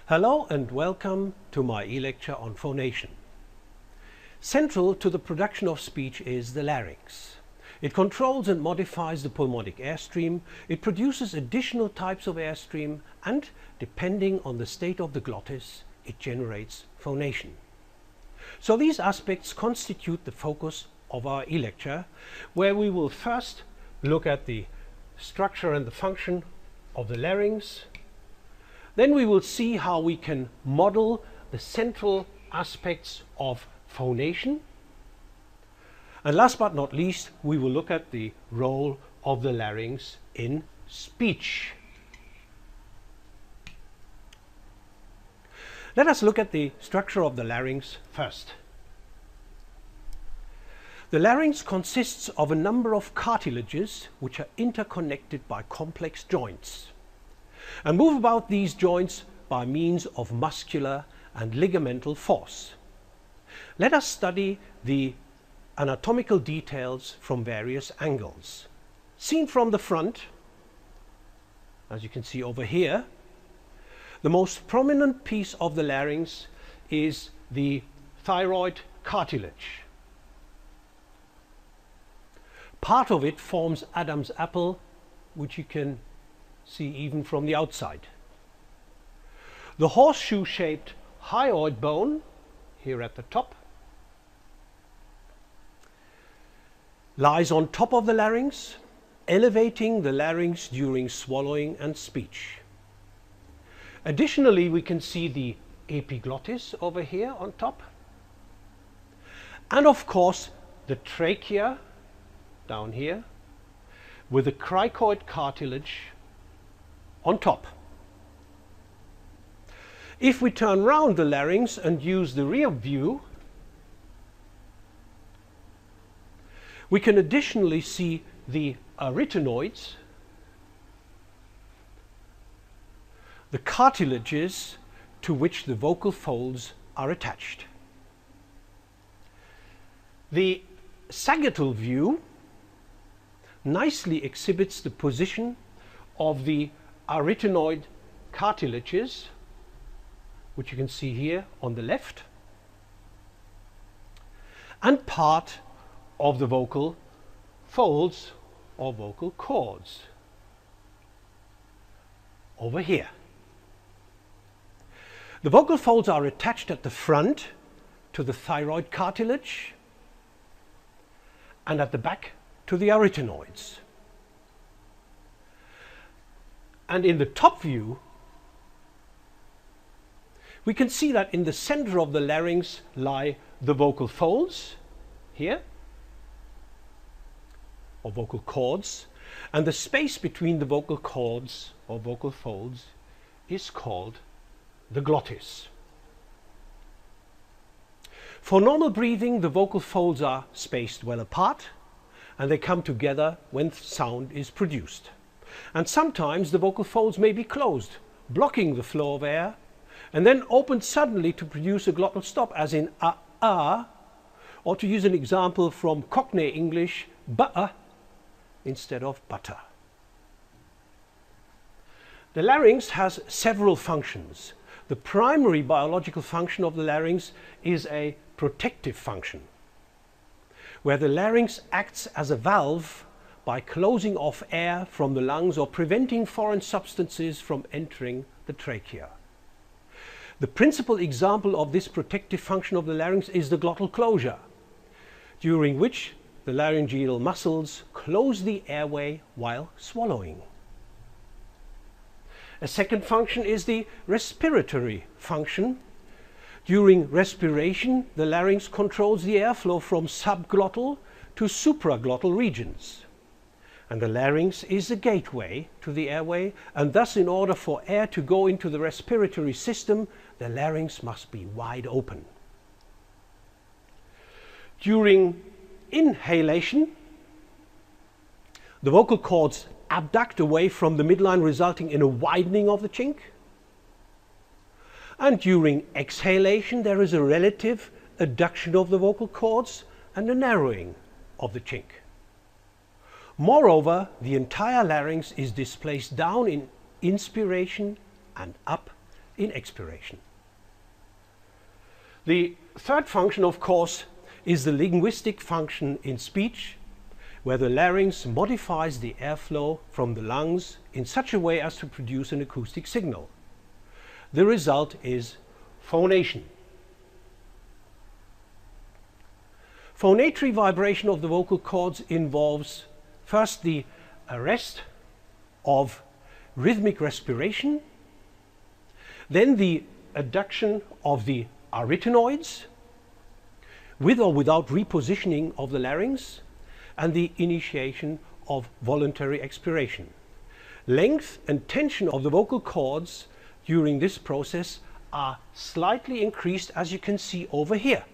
Hello and welcome to my e-lecture on phonation. Central to the production of speech is the larynx. It controls and modifies the pulmonic airstream, it produces additional types of airstream, and depending on the state of the glottis, it generates phonation. So these aspects constitute the focus of our e-lecture, where we will first look at the structure and the function of the larynx. Then we will see how we can model the central aspects of phonation. And last but not least, we will look at the role of the larynx in speech. Let us look at the structure of the larynx first. The larynx consists of a number of cartilages which are interconnected by complex joints and move about these joints by means of muscular and ligamental force. Let us study the anatomical details from various angles. Seen from the front, as you can see over here, the most prominent piece of the larynx is the thyroid cartilage. Part of it forms Adam's apple, which you can see even from the outside. The horseshoe-shaped hyoid bone, here at the top, lies on top of the larynx, elevating the larynx during swallowing and speech. Additionally, we can see the epiglottis over here on top, and of course the trachea down here with the cricoid cartilage on top. If we turn round the larynx and use the rear view, we can additionally see the arytenoids, the cartilages to which the vocal folds are attached. The sagittal view nicely exhibits the position of the arytenoid cartilages, which you can see here on the left, and part of the vocal folds or vocal cords over here. The vocal folds are attached at the front to the thyroid cartilage and at the back to the arytenoids. And in the top view, we can see that in the center of the larynx lie the vocal folds here, or vocal cords, and the space between the vocal cords or vocal folds is called the glottis. For normal breathing, the vocal folds are spaced well apart and they come together when sound is produced. And sometimes the vocal folds may be closed, blocking the flow of air, and then opened suddenly to produce a glottal stop, as in ah, or to use an example from Cockney English, butter instead of butter. The larynx has several functions. The primary biological function of the larynx is a protective function, where the larynx acts as a valve by closing off air from the lungs or preventing foreign substances from entering the trachea. The principal example of this protective function of the larynx is the glottal closure, during which the laryngeal muscles close the airway while swallowing. A second function is the respiratory function. During respiration, the larynx controls the airflow from subglottal to supraglottal regions. And the larynx is the gateway to the airway, and thus in order for air to go into the respiratory system, the larynx must be wide open. During inhalation, the vocal cords abduct away from the midline, resulting in a widening of the chink. And during exhalation, there is a relative adduction of the vocal cords and a narrowing of the chink. Moreover, the entire larynx is displaced down in inspiration and up in expiration. The third function, of course, is the linguistic function in speech, where the larynx modifies the airflow from the lungs in such a way as to produce an acoustic signal. The result is phonation. Phonatory vibration of the vocal cords involves first the arrest of rhythmic respiration, then the adduction of the arytenoids with or without repositioning of the larynx, and the initiation of voluntary expiration. Length and tension of the vocal cords during this process are slightly increased, as you can see over here.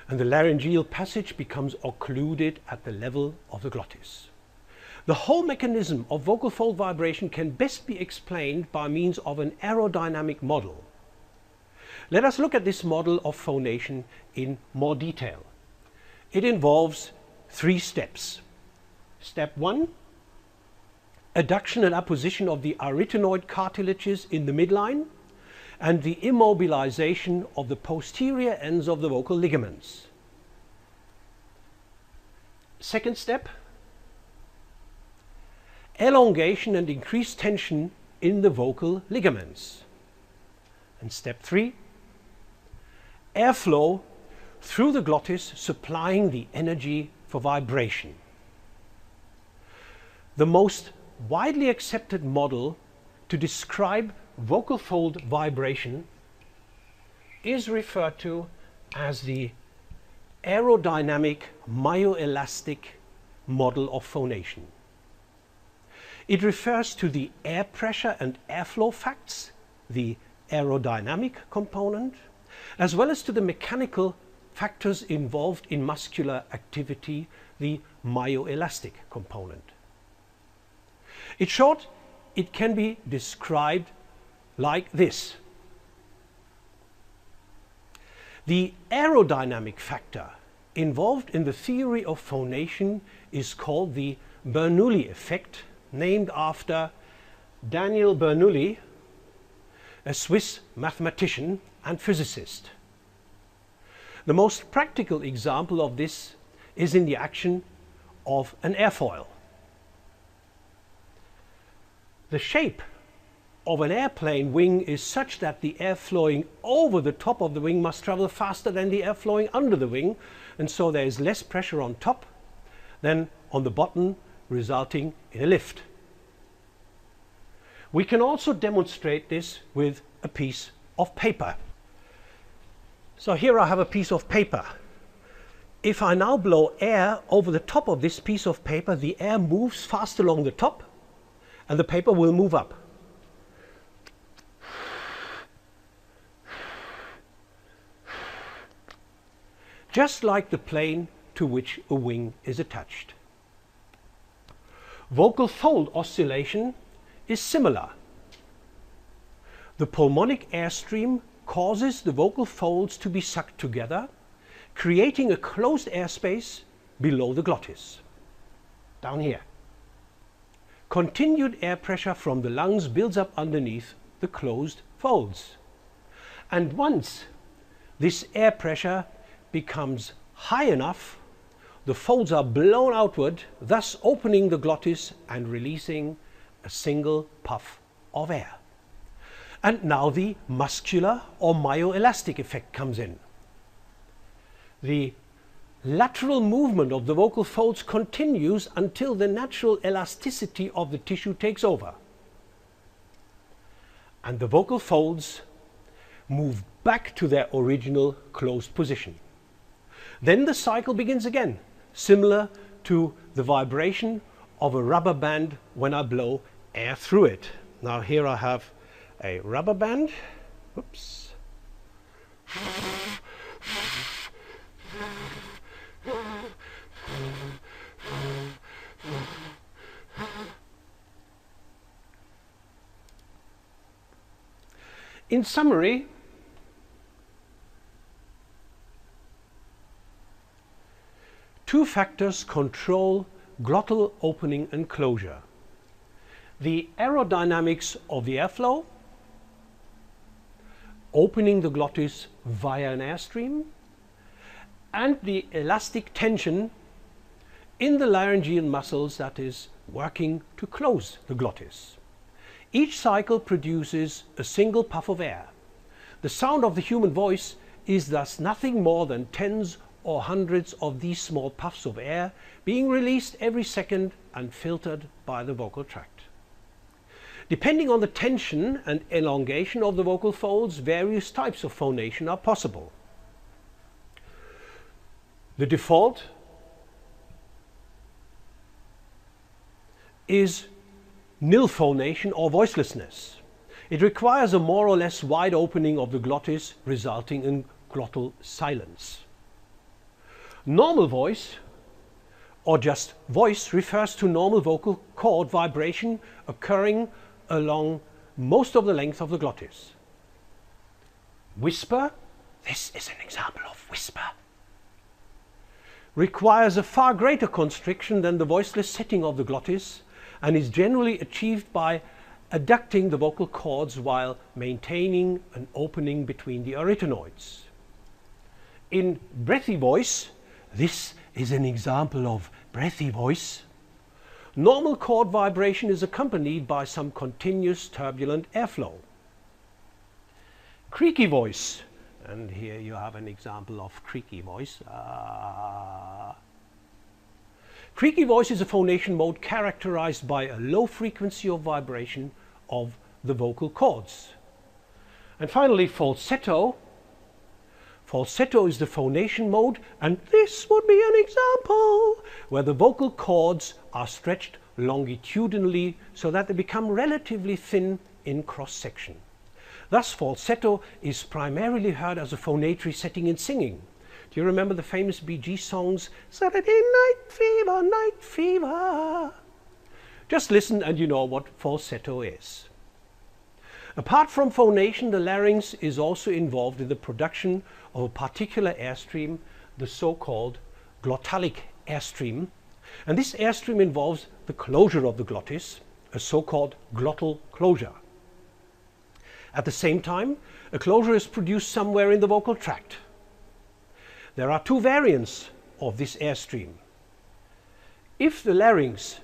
And the laryngeal passage becomes occluded at the level of the glottis. The whole mechanism of vocal fold vibration can best be explained by means of an aerodynamic model. Let us look at this model of phonation in more detail. It involves 3 steps. Step 1, adduction and apposition of the arytenoid cartilages in the midline and the immobilization of the posterior ends of the vocal ligaments. Second step, elongation and increased tension in the vocal ligaments. And step 3, airflow through the glottis supplying the energy for vibration. The most widely accepted model to describe vocal fold vibration is referred to as the aerodynamic myoelastic model of phonation. It refers to the air pressure and airflow facts, the aerodynamic component, as well as to the mechanical factors involved in muscular activity, the myoelastic component. In short, it can be described like this. The aerodynamic factor involved in the theory of phonation is called the Bernoulli effect, named after Daniel Bernoulli, a Swiss mathematician and physicist. The most practical example of this is in the action of an airfoil. The shape of an airplane wing is such that the air flowing over the top of the wing must travel faster than the air flowing under the wing, and so there is less pressure on top than on the bottom, resulting in a lift. We can also demonstrate this with a piece of paper. So here I have a piece of paper. If I now blow air over the top of this piece of paper, the air moves fast along the top and the paper will move up. Just like the plane to which a wing is attached. Vocal fold oscillation is similar. The pulmonic airstream causes the vocal folds to be sucked together, creating a closed airspace below the glottis, down here. Continued air pressure from the lungs builds up underneath the closed folds. And once this air pressure becomes high enough, the folds are blown outward, thus opening the glottis and releasing a single puff of air. And now the muscular or myoelastic effect comes in. The lateral movement of the vocal folds continues until the natural elasticity of the tissue takes over. And the vocal folds move back to their original closed position. Then the cycle begins again, similar to the vibration of a rubber band when I blow air through it. Now here I have a rubber band. Oops. In summary, two factors control glottal opening and closure. the aerodynamics of the airflow, opening the glottis via an airstream, and the elastic tension in the laryngeal muscles that is working to close the glottis. Each cycle produces a single puff of air. The sound of the human voice is thus nothing more than tens or hundreds of these small puffs of air being released every second and filtered by the vocal tract. Depending on the tension and elongation of the vocal folds, various types of phonation are possible. The default is nil phonation or voicelessness. It requires a more or less wide opening of the glottis, resulting in glottal silence. Normal voice, or just voice, refers to normal vocal cord vibration occurring along most of the length of the glottis. Whisper, this is an example of whisper, requires a far greater constriction than the voiceless setting of the glottis and is generally achieved by adducting the vocal cords while maintaining an opening between the arytenoids. In breathy voice, this is an example of breathy voice, normal cord vibration is accompanied by some continuous turbulent airflow. Creaky voice, and here you have an example of creaky voice. Creaky voice is a phonation mode characterized by a low frequency of vibration of the vocal cords. And finally, falsetto. Falsetto is the phonation mode, and this would be an example where the vocal cords are stretched longitudinally so that they become relatively thin in cross-section. Thus, falsetto is primarily heard as a phonatory setting in singing. Do you remember the famous Bee Gees songs, Saturday Night Fever, Night Fever? Just listen and you know what falsetto is. Apart from phonation, the larynx is also involved in the production of a particular airstream, the so-called glottalic airstream. And this airstream involves the closure of the glottis, a so-called glottal closure. At the same time, a closure is produced somewhere in the vocal tract. There are two variants of this airstream. If the larynx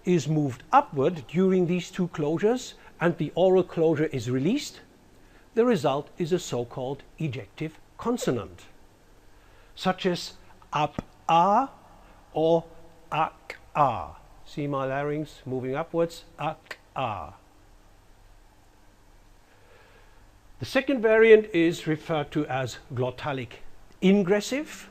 is moved upward during these two closures and the oral closure is released, the result is a so-called ejective consonant, such as up-ah or ak-ah. See my larynx moving upwards, ak-ah. The second variant is referred to as glottalic ingressive.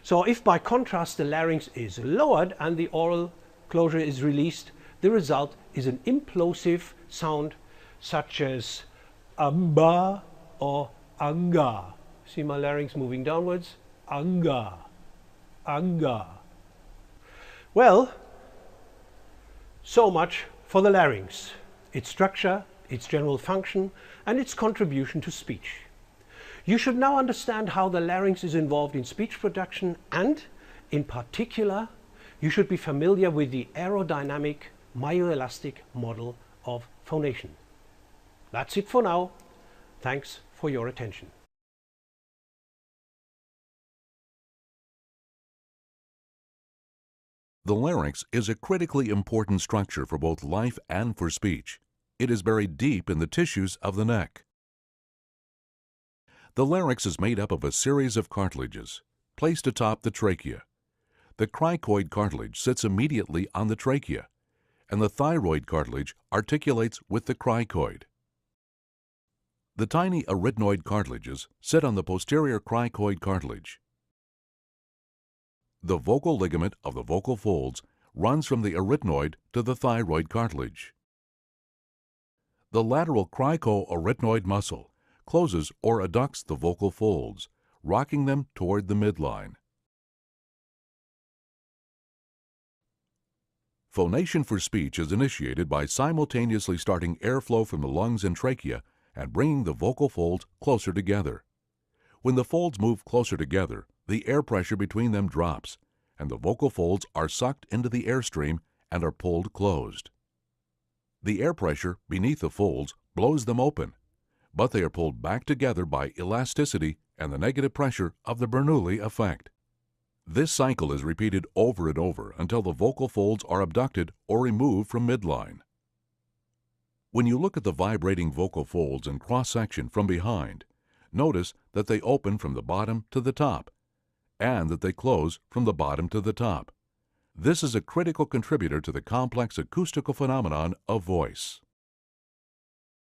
So if by contrast the larynx is lowered and the oral closure is released, the result is an implosive sound such as abba or aga. See my larynx moving downwards? Aga, aga. Well, so much for the larynx, its structure, its general function, and its contribution to speech. You should now understand how the larynx is involved in speech production, and, in particular, you should be familiar with the aerodynamic myoelastic model of phonation. That's it for now. Thanks for your attention. The larynx is a critically important structure for both life and for speech. It is buried deep in the tissues of the neck. The larynx is made up of a series of cartilages placed atop the trachea. The cricoid cartilage sits immediately on the trachea, and the thyroid cartilage articulates with the cricoid. The tiny arytenoid cartilages sit on the posterior cricoid cartilage. The vocal ligament of the vocal folds runs from the arytenoid to the thyroid cartilage. The lateral cricoarytenoid muscle closes or adducts the vocal folds, rocking them toward the midline. Phonation for speech is initiated by simultaneously starting airflow from the lungs and trachea and bringing the vocal folds closer together. When the folds move closer together, the air pressure between them drops, and the vocal folds are sucked into the airstream and are pulled closed. The air pressure beneath the folds blows them open, but they are pulled back together by elasticity and the negative pressure of the Bernoulli effect. This cycle is repeated over and over until the vocal folds are abducted or removed from midline. When you look at the vibrating vocal folds in cross-section from behind, notice that they open from the bottom to the top, and that they close from the bottom to the top. This is a critical contributor to the complex acoustical phenomenon of voice.